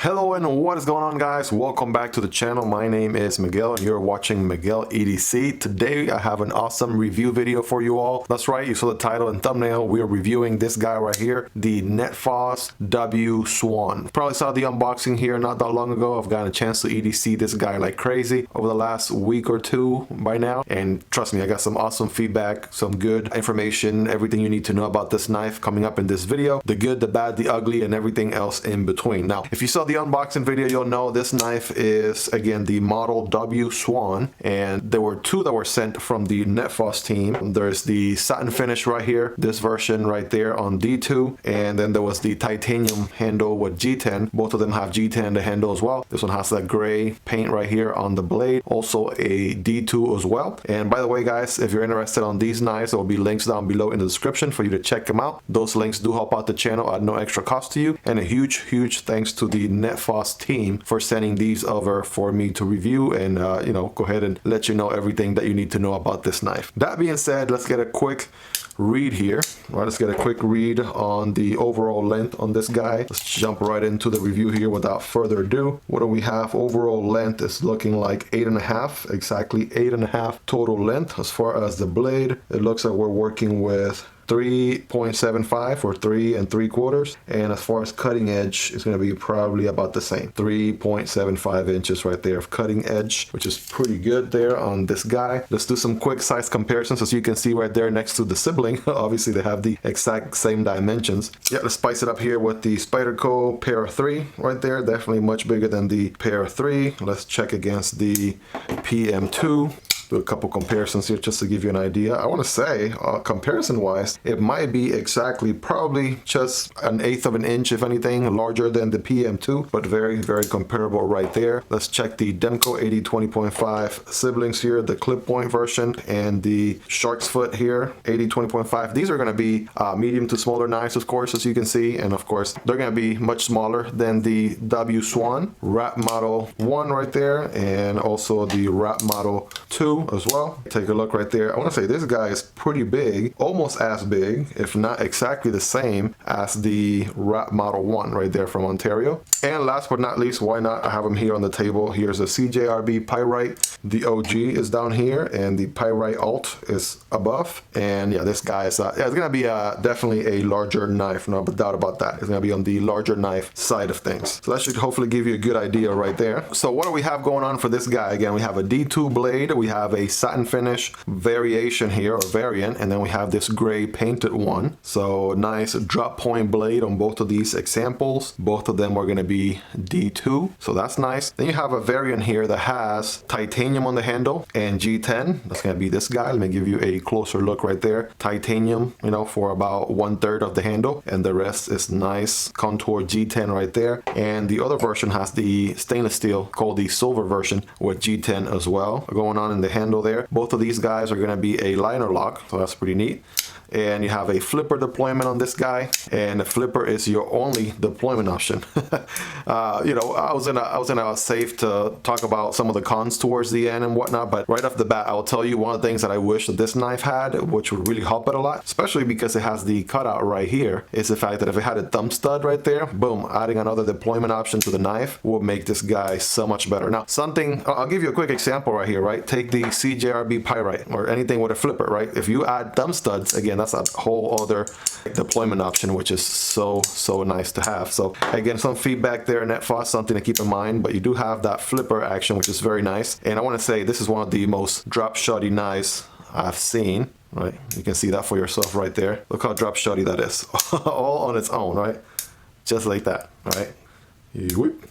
Hello and what is going on, guys? Welcome back to the channel. My name is Miguel and you're watching Miguel EDC. Today I have an awesome review video for you all. That's right, you saw the title and thumbnail. We are reviewing this guy right here, the NEDFOSS W SWAN. Probably saw the unboxing here not that long ago. I've gotten a chance to EDC this guy like crazy over the last week or two by now, and trust me, I got some awesome feedback, some good information, everything you need to know about this knife coming up in this video. The good, the bad, the ugly, and everything else in between. Now, if you saw the unboxing video, you'll know this knife is again the model W SWAN, and there were two that were sent from the NEDFOSS team. There's the satin finish right here, this version right there on D2, and then there was the titanium handle with G10. Both of them have G10 in the handle as well. This one has that gray paint right here on the blade, also a D2 as well. And by the way, guys, if you're interested on these knives, there will be links down below in the description for you to check them out. Those links do help out the channel at no extra cost to you, and a huge thanks to the NEDFOSS team for sending these over for me to review and go ahead and let you know everything that you need to know about this knife. That being said, let's get a quick read here. Right, let's get a quick read on the overall length on this guy. Let's jump right into the review here without further ado. What do we have? Overall length is looking like 8.5, exactly 8.5 total length. As far as the blade, it looks like we're working with 3.75 or 3 3/4, and as far as cutting edge, it's going to be probably about the same, 3.75 inches right there of cutting edge, which is pretty good there on this guy. Let's do some quick size comparisons. As you can see right there next to the sibling, obviously they have the exact same dimensions. Yeah, let's spice it up here with the Spyderco Pair 3 right there, definitely much bigger than the Pair 3. Let's check against the PM2. Do a couple comparisons here just to give you an idea. I want to say, comparison wise, it might be exactly probably just 1/8 of an inch, if anything, larger than the PM2, but very comparable right there. Let's check the Demco 80-20.5 siblings here, the clip point version, and the Shark's Foot here, 80-20.5. These are going to be medium to smaller knives, of course, as you can see, and of course, they're going to be much smaller than the W SWAN. Wrap Model 1 right there, and also the Wrap Model 2 as well. Take a look right there. I want to say this guy is pretty big, almost as big, if not exactly the same as the Wrap Model 1 right there from Ontario. And last but not least, why not? I have them here on the table. Here's a CJRB Pyrite. The OG is down here, and the Pyrite Alt is above. And yeah, this guy is it's gonna be definitely a larger knife, no doubt about that. It's gonna be on the larger knife side of things. So that should hopefully give you a good idea right there. So what do we have going on for this guy? Again, we have a D2 blade, we have a satin finish variation here, or variant, and then we have this gray painted one. So nice drop point blade on both of these examples. Both of them are going to be D2, so that's nice. Then you have a variant here that has titanium on the handle and G10. That's going to be this guy. Let me give you a closer look right there. Titanium, for about 1/3 of the handle, and the rest is nice contour G10 right there. And the other version has the stainless steel, called the silver version, with G10 as well going on in the handle there. Both of these guys are going to be a liner lock, so that's pretty neat. And you have a flipper deployment on this guy, and the flipper is your only deployment option. I was in a safe to talk about some of the cons towards the end and whatnot, but right off the bat, I'll tell you one of the things that I wish that this knife had, which would really help it a lot, especially because it has the cutout right here, is the fact that if it had a thumb stud right there, boom, adding another deployment option to the knife will make this guy so much better. Now, I'll give you a quick example right here, right? Take the CJRB Pyrite or anything with a flipper, right? If you add thumb studs, again, that's a whole other deployment option, which is so nice to have. So again, some feedback there, NEDFOSS, something to keep in mind, but you do have that flipper action, which is very nice. And I want to say this is one of the most drop shotty knives I've seen, right? You can see that for yourself right there. Look how drop shotty that is. All on its own, right? Just like that, right? Whoop.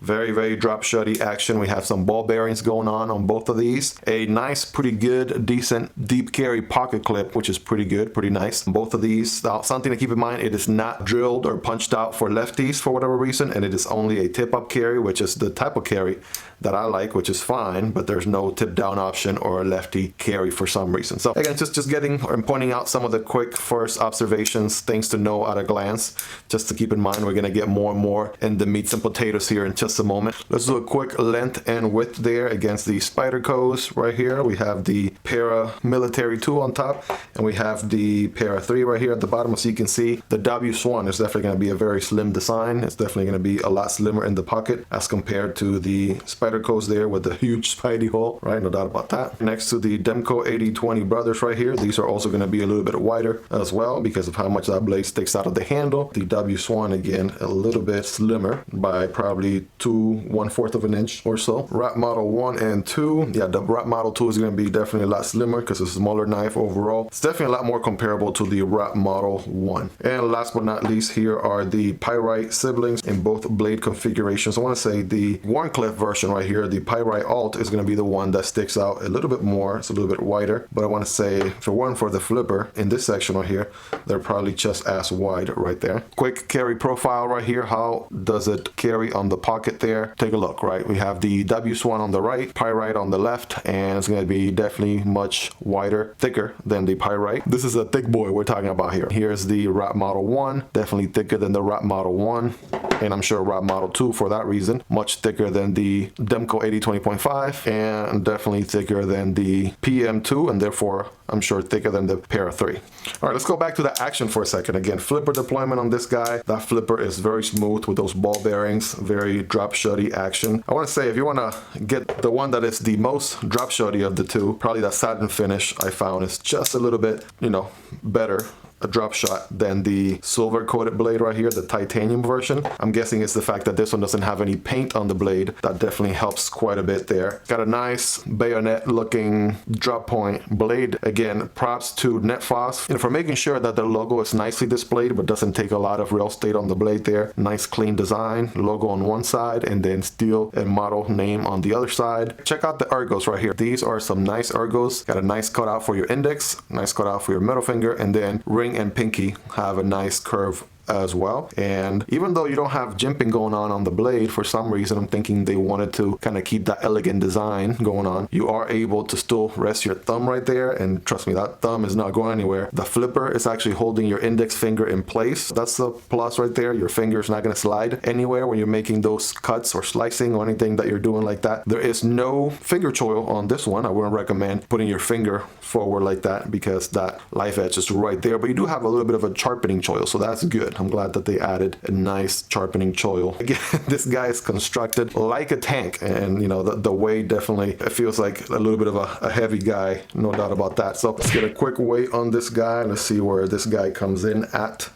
Very drop shotty action. We have some ball bearings going on both of these. A nice, pretty good, decent deep carry pocket clip, which is pretty good, pretty nice. Both of these, something to keep in mind, it is not drilled or punched out for lefties for whatever reason, and it is only a tip up carry, which is the type of carry that I like, which is fine, but there's no tip down option or a lefty carry for some reason. So again, just getting or pointing out some of the quick first observations, things to know at a glance, just to keep in mind. We're gonna get more and more in the meats and potatoes here in just just a moment. Let's do a quick length and width there against the Spyderco's right here. We have the Para Military 2 on top, and we have the Para 3 right here at the bottom. So you can see the W SWAN is definitely going to be a very slim design. It's definitely going to be a lot slimmer in the pocket as compared to the Spyderco's there with the huge Spidey hole, right? No doubt about that. Next to the Demco 8020 brothers right here, these are also going to be a little bit wider as well because of how much that blade sticks out of the handle. The W SWAN again a little bit slimmer by probably 1/4 of an inch or so. Wrap Model 1 and 2, yeah, the Wrap Model 2 is going to be definitely a lot slimmer because it's a smaller knife overall. It's definitely a lot more comparable to the Wrap Model 1. And last but not least, here are the Pyrite siblings in both blade configurations. I want to say the Warncliffe version right here, the Pyrite Alt, is going to be the one that sticks out a little bit more. It's a little bit wider, but I want to say for the flipper in this section right here, they're probably just as wide right there. Quick carry profile right here. How does it carry on the pocket there? Take a look, right? We have the W SWAN on the right, Pyrite on the left, and it's going to be definitely much wider, thicker than the Pyrite. This is a thick boy we're talking about here. Here's the Wrap Model 1, definitely thicker than the Wrap Model 1, and I'm sure Wrap Model 2 for that reason, much thicker than the Demco 8020.5, and definitely thicker than the PM2, and therefore I'm sure thicker than the Para 3. All right, let's go back to the action for a second. Again, flipper deployment on this guy. That flipper is very smooth with those ball bearings, very drop shotty action. I want to say if you want to get the one that is the most drop shotty of the two, probably that satin finish I found is just a little bit, you know, better a drop shot than the silver coated blade right here, the titanium version. I'm guessing it's the fact that this one doesn't have any paint on the blade. That definitely helps quite a bit there. Got a nice bayonet looking drop point blade. Again, props to NEDFOSS for making sure that the logo is nicely displayed but doesn't take a lot of real estate on the blade there. Nice clean design, logo on one side and then steel and model name on the other side. Check out the ergos right here. These are some nice ergos. Got a nice cutout for your index, nice cutout for your middle finger, and then ring and pinky have a nice curve as well. And even though you don't have jimping going on the blade, for some reason I'm thinking they wanted to kind of keep that elegant design going on, you are able to still rest your thumb right there, and trust me, that thumb is not going anywhere. The flipper is actually holding your index finger in place. That's the plus right there. Your finger is not going to slide anywhere when you're making those cuts or slicing or anything that you're doing like that. There is no finger choil on this one. I wouldn't recommend putting your finger forward like that because that life edge is right there, but you do have a little bit of a sharpening choil, so that's good. I'm glad that they added a nice sharpening choil. Again, this guy is constructed like a tank, and you know the weight definitely, it feels like a little bit of a heavy guy, no doubt about that. So let's get a quick weight on this guy. Let's see where this guy comes in at.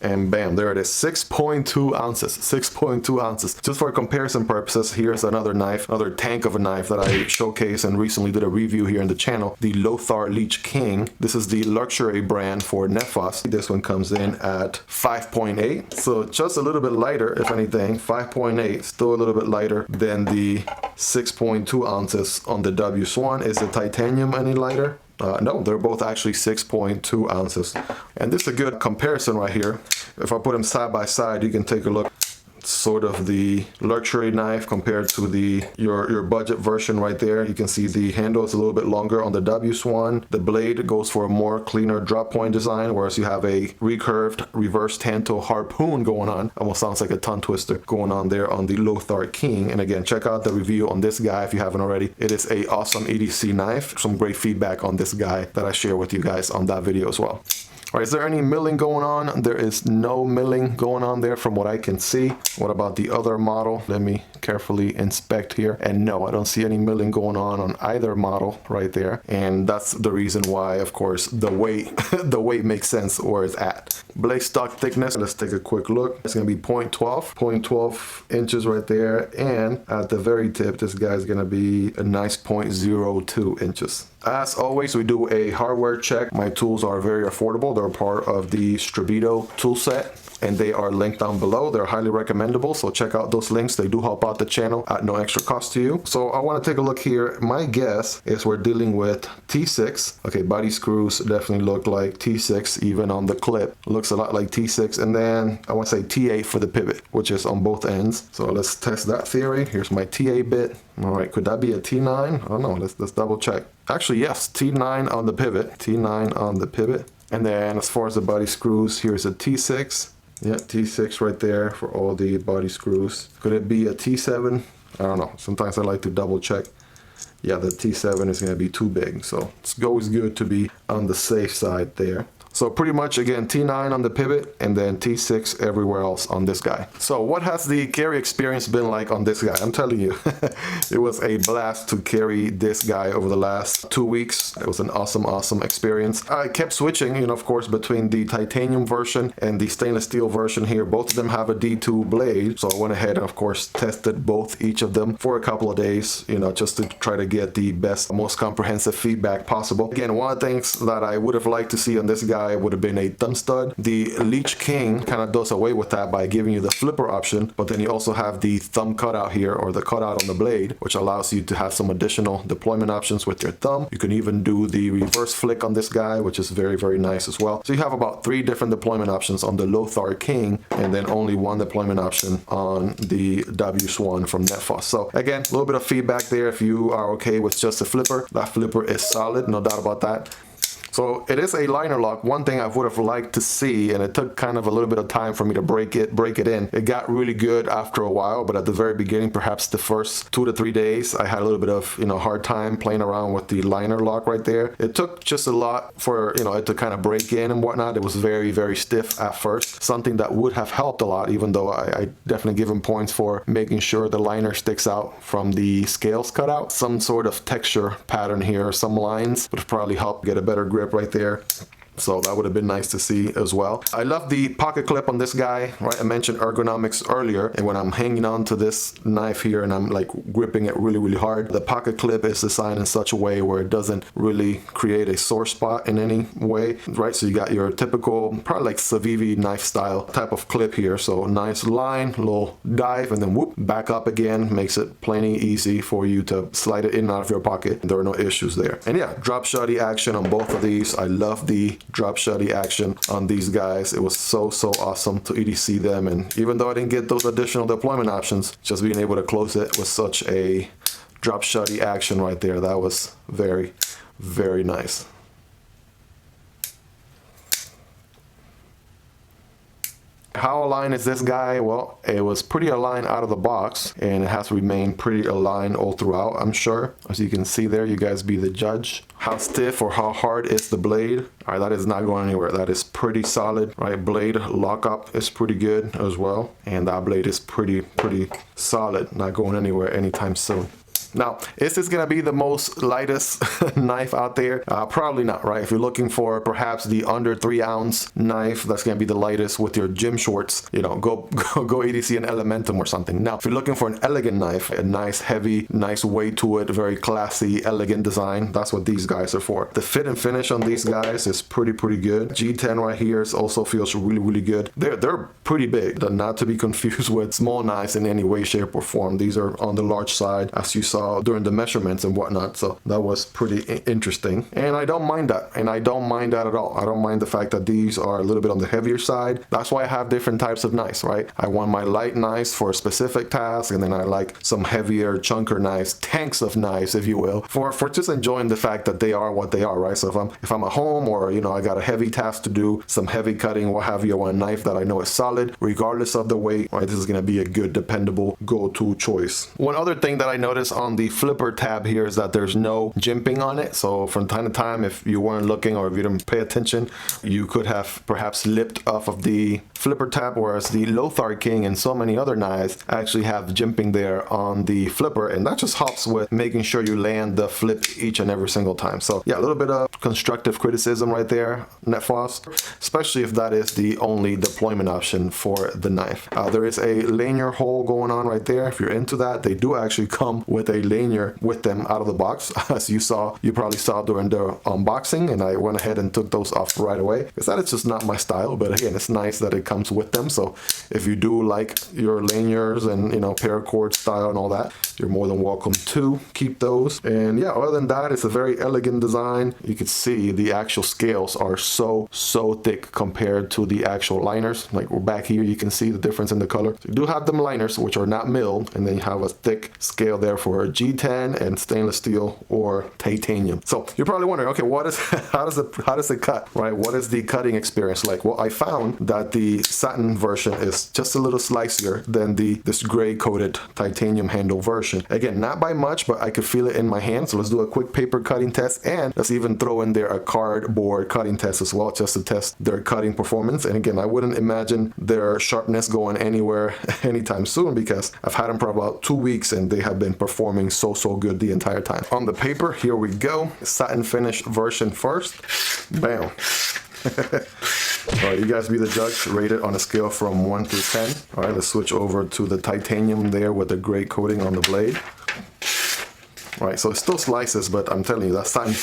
And bam, there it is, 6.2 ounces, 6.2 ounces. Just for comparison purposes, here's another knife, another tank of a knife that I showcased and recently did a review here in the channel, the Lothar Leech King. This is the luxury brand for NEDFOSS. This one comes in at 5.8, so just a little bit lighter, if anything. 5.8, still a little bit lighter than the 6.2 ounces on the W SWAN. Is the titanium any lighter? No, they're both actually 6.2 ounces. And this is a good comparison right here. If I put them side by side, you can take a look. Sort of the luxury knife compared to the your budget version right there. You can see the handle is a little bit longer on the W SWAN. The blade goes for a more cleaner drop point design, whereas you have a recurved reverse tanto harpoon going on. Almost sounds like a tongue twister going on there on the Lothar King. And again, check out the review on this guy if you haven't already. It is a awesome EDC knife. Some great feedback on this guy that I share with you guys on that video as well. All right, is there any milling going on? There is no milling going on there from what I can see. What about the other model? Let me carefully inspect here. And no, I don't see any milling going on either model right there. And that's the reason why, of course, the weight the weight makes sense where it's at. Blade stock thickness, let's take a quick look. It's gonna be 0.12 inches right there. And at the very tip, this guy's gonna be a nice 0.02 inches. As always, we do a hardware check. My tools are very affordable. They're part of the Strabito tool set, and they are linked down below. They're highly recommendable, so check out those links. They do help out the channel at no extra cost to you. So I want to take a look here. My guess is we're dealing with T6. Okay, body screws definitely look like T6, even on the clip. Looks a lot like T6, and then I want to say T8 for the pivot, which is on both ends. So let's test that theory. Here's my T8 bit. All right, could that be a T9? I don't know, let's double check. Actually, yes, T9 on the pivot, T9 on the pivot. And then as far as the body screws, here's a T6 Yeah, T6 right there for all the body screws. Could it be a T7? I don't know. Sometimes I like to double check. Yeah, the T7 is going to be too big, so it's always good to be on the safe side there. So pretty much, again, T9 on the pivot and then T6 everywhere else on this guy. So what has the carry experience been like on this guy? I'm telling you, it was a blast to carry this guy over the last 2 weeks. It was an awesome experience. I kept switching, you know, of course, between the titanium version and the stainless steel version here. Both of them have a D2 blade. So I went ahead and, of course, tested each of them for a couple of days, you know, just to try to get the best, most comprehensive feedback possible. Again, one of the things that I would have liked to see on this guy would have been a thumb stud. The Leech King kind of does away with that by giving you the flipper option, but then you also have the thumb cutout here, or the cutout on the blade, which allows you to have some additional deployment options with your thumb. You can even do the reverse flick on this guy, which is very nice as well. So you have about 3 different deployment options on the Lothar King, and then only 1 deployment option on the W SWAN from NEDFOSS. So again, a little bit of feedback there. If you are okay with just a flipper, that flipper is solid, no doubt about that. So it is a liner lock. One thing I would have liked to see, and it took kind of a little bit of time for me to break it in. It got really good after a while, but at the very beginning, perhaps the first 2 to 3 days, I had a little bit of, you know, hard time playing around with the liner lock right there. It took just a lot for, you know, it to kind of break in and whatnot. It was very stiff at first. Something that would have helped a lot, even though I definitely give him points for making sure the liner sticks out from the scales cut out. Some sort of texture pattern here, some lines would have probably helped get a better grip right there. So that would have been nice to see as well. I love the pocket clip on this guy, right? I mentioned ergonomics earlier, and when I'm hanging on to this knife here and I'm like gripping it really hard, the pocket clip is designed in such a way where it doesn't really create a sore spot in any way, right? So you got your typical, probably like Civivi knife style type of clip here. So nice line, little dive, and then whoop, back up again. Makes it plenty easy for you to slide it in and out of your pocket. There are no issues there. And yeah, drop shotty action on both of these. I love the drop shotty action on these guys. It was so awesome to EDC them, and even though I didn't get those additional deployment options, just being able to close it with such a drop shotty action right there, that was very nice. How aligned is this guy? Well, it was pretty aligned out of the box, and it has remained pretty aligned all throughout, I'm sure. As you can see there, you guys be the judge. How stiff or how hard is the blade? All right, that is not going anywhere. That is pretty solid, right? Blade lockup is pretty good as well, and that blade is pretty solid, not going anywhere anytime soon. Now, is this gonna be the most lightest knife out there? Probably not, right? If you're looking for perhaps the under 3 ounce knife, that's gonna be the lightest with your gym shorts, you know, go EDC an Elementum or something. Now, if you're looking for an elegant knife, a nice heavy, nice weight to it, very classy, elegant design, that's what these guys are for. The fit and finish on these guys is pretty good. G10 right here also feels really good. They're pretty big, not to be confused with small knives in any way, shape, or form. These are on the large side, as you saw during the measurements and whatnot. So that was pretty interesting, and I don't mind that, at all. I don't mind the fact that these are a little bit on the heavier side. That's why I have different types of knives, right? I want my light knives for a specific task, and then I like some heavier chunker knives, tanks of knives, if you will, for just enjoying the fact that they are what they are, right? So if I'm at home, or you know, I got a heavy task to do, some heavy cutting, what have you, I want a knife that I know is solid regardless of the weight, right? This is going to be a good, dependable go-to choice. One other thing that I noticed on the flipper tab here is that there's no jimping on it. So from time to time, if you weren't looking or if you didn't pay attention, you could have perhaps lipped off of the flipper tab, whereas the Lothar King and so many other knives actually have jimping there on the flipper, and that just helps with making sure you land the flip each and every single time. So yeah, a little bit of constructive criticism right there, NEDFOSS, especially if that is the only deployment option for the knife. There is a lanyard hole going on right there. If you're into that, they do actually come with a lanyard with them out of the box, as you probably saw during the unboxing, and I went ahead and took those off right away because that is just not my style. But again, it's nice that it comes with them. So if you do like your lanyards and, you know, paracord style and all that, you're more than welcome to keep those. And yeah, other than that, it's a very elegant design. You can see the actual scales are so thick compared to the actual liners. Like we're back here, you can see the difference in the color. So you do have them liners which are not milled, and then you have a thick scale there for either G10 and stainless steel or titanium. So you're probably wondering, okay, what is how does it cut, right? What is the cutting experience like? Well, I found that the satin version is just a little slicier than this gray coated titanium handle version. Again, not by much, but I could feel it in my hand. So let's do a quick paper cutting test, and let's even throw in there a cardboard cutting test as well, just to test their cutting performance. And again, I wouldn't imagine their sharpness going anywhere anytime soon, because I've had them for about 2 weeks and they have been performing so good the entire time. On the paper, here we go. Satin finish version first. Bam. All right, you guys be the judge. Rate it on a scale from 1 to 10. All right, let's switch over to the titanium there with the gray coating on the blade. All right, so it still slices, but I'm telling you, that satin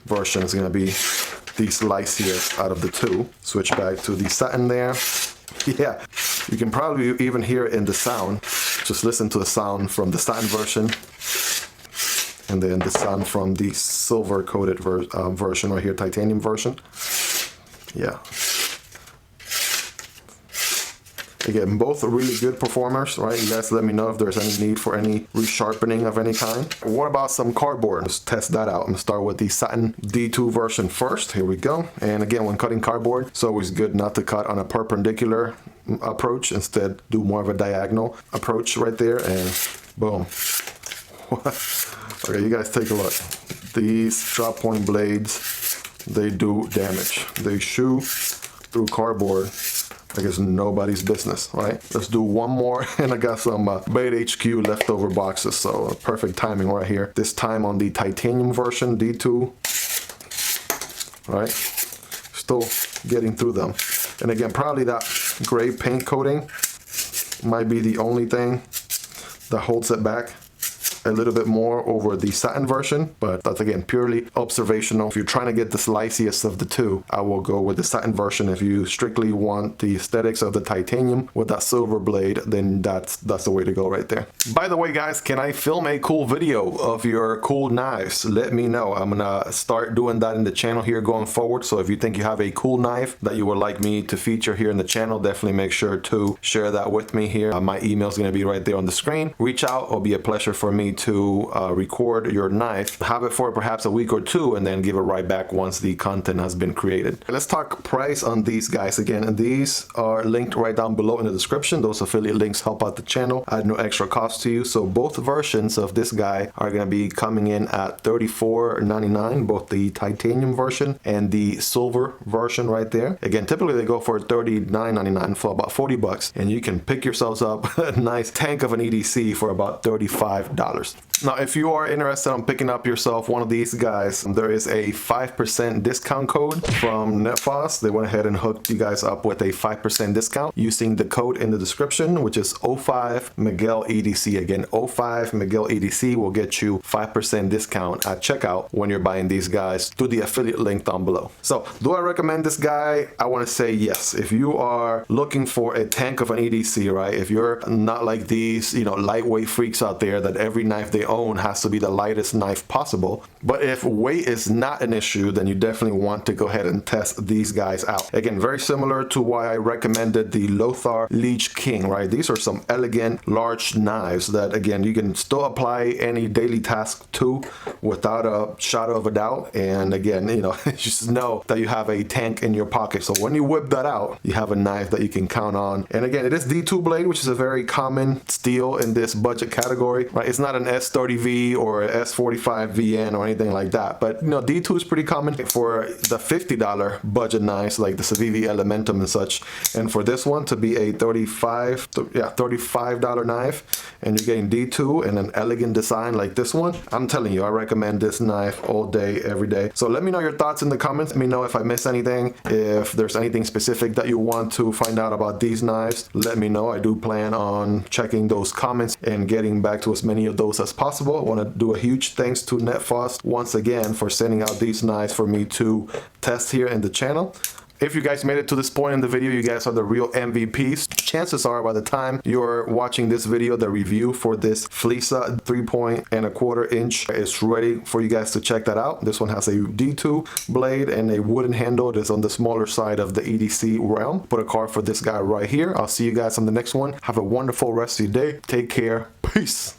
version is going to be the sliciest out of the two. Switch back to the satin there. Yeah, you can probably even hear it in the sound. Just listen to the sound from the satin version, and then the sound from the silver coated version right here, titanium version. Yeah. Again, both are really good performers, right? You guys let me know if there's any need for any resharpening of any kind. What about some cardboard? Let's test that out. I'm gonna start with the satin D2 version first. Here we go. And again, when cutting cardboard, it's always good not to cut on a perpendicular approach. Instead, do more of a diagonal approach right there, and boom. Okay, you guys take a look. These drop point blades, they do damage. They shoot through cardboard like it's nobody's business, right? Let's do one more, and I got some Bait HQ leftover boxes, so perfect timing right here. This time on the titanium version, D2, right? Still getting through them. And again, probably that gray paint coating might be the only thing that holds it back a little bit more over the satin version, but that's again purely observational. If you're trying to get the sliciest of the two, I will go with the satin version. If you strictly want the aesthetics of the titanium with that silver blade, then that's the way to go right there. By the way, guys, can I film a cool video of your cool knives? Let me know. I'm gonna start doing that in the channel here going forward. So if you think you have a cool knife that you would like me to feature here in the channel, definitely make sure to share that with me here. My email is gonna be right there on the screen. Reach out. It'll be a pleasure for me to record your knife, have it for perhaps a week or two, and then give it right back once the content has been created. Let's talk price on these guys again, and these are linked right down below in the description. Those affiliate links help out the channel at no extra cost to you. So both versions of this guy are going to be coming in at $34.99, both the titanium version and the silver version right there. Again, typically they go for $39.99, for about 40 bucks, and you can pick yourselves up a nice tank of an EDC for about $35. Now, if you are interested in picking up yourself one of these guys, there is a 5% discount code from NEDFOSS. They went ahead and hooked you guys up with a 5% discount using the code in the description, which is 05 Miguel EDC. Again, 05 Miguel EDC will get you 5% discount at checkout when you're buying these guys through the affiliate link down below. So, do I recommend this guy? I want to say yes. If you are looking for a tank of an EDC, right? If you're not like these, lightweight freaks out there that every knife they own has to be the lightest knife possible. But if weight is not an issue, then you definitely want to go ahead and test these guys out. Again, very similar to why I recommended the Lothar Leech King, right? These are some elegant, large knives that, again, you can still apply any daily task to without a shadow of a doubt. And again, just know that you have a tank in your pocket. So when you whip that out, you have a knife that you can count on. And again, it is D2 blade, which is a very common steel in this budget category, right? It's not an S30V or S45VN or anything like that, but D2 is pretty common for the $50 budget knives like the Civivi Elementum and such. And for this one to be a $35 knife, and you're getting D2 and an elegant design like this one, I'm telling you, I recommend this knife all day, every day. So let me know your thoughts in the comments. Let me know if I missed anything, if there's anything specific that you want to find out about these knives. Let me know. I do plan on checking those comments and getting back to as many of those as possible. I want to do a huge thanks to NEDFOSS once again for sending out these knives for me to test here in the channel. If you guys made it to this point in the video, you guys are the real MVPs. Chances are by the time you're watching this video, the review for this Fleisa 3.25 inch is ready for you guys to check that out. This one has a D2 blade and a wooden handle. It is on the smaller side of the EDC realm. Put a card for this guy right here. I'll see you guys on the next one. Have a wonderful rest of your day. Take care. Peace.